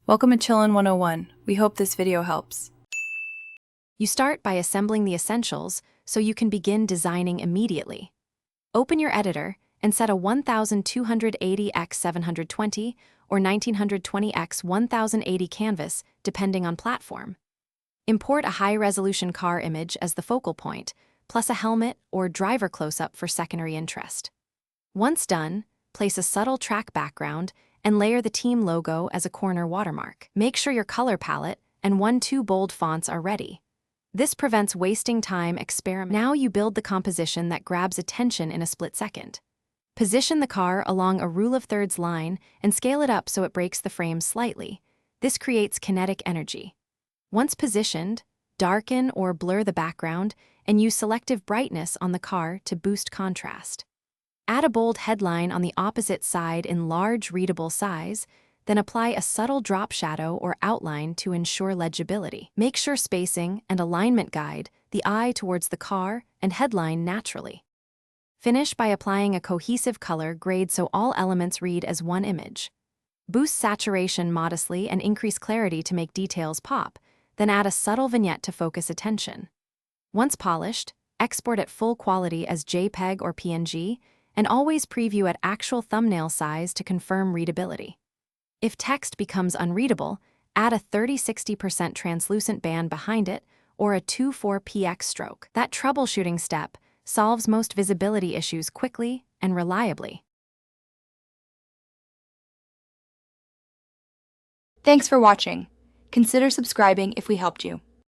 Welcome to Chillin' 101. We hope this video helps. You start by assembling the essentials so you can begin designing immediately. Open your editor and set a 1280x720 or 1920x1080 canvas, depending on platform. Import a high-resolution car image as the focal point, plus a helmet or driver close-up for secondary interest. Once done, place a subtle track background and layer the team logo as a corner watermark. Make sure your color palette and 1-2 bold fonts are ready. This prevents wasting time experimenting. Now you build the composition that grabs attention in a split second. Position the car along a rule of thirds line and scale it up so it breaks the frame slightly. This creates kinetic energy. Once positioned, darken or blur the background and use selective brightness on the car to boost contrast. Add a bold headline on the opposite side in large readable size, then apply a subtle drop shadow or outline to ensure legibility. Make sure spacing and alignment guide the eye towards the car and headline naturally. Finish by applying a cohesive color grade so all elements read as one image. Boost saturation modestly and increase clarity to make details pop, then add a subtle vignette to focus attention. Once polished, export at full quality as JPEG or PNG, and always preview at actual thumbnail size to confirm readability. If text becomes unreadable, add a 30-60% translucent band behind it or a 2,4px stroke. That troubleshooting step solves most visibility issues quickly and reliably. Thanks for watching. Consider subscribing if we helped you.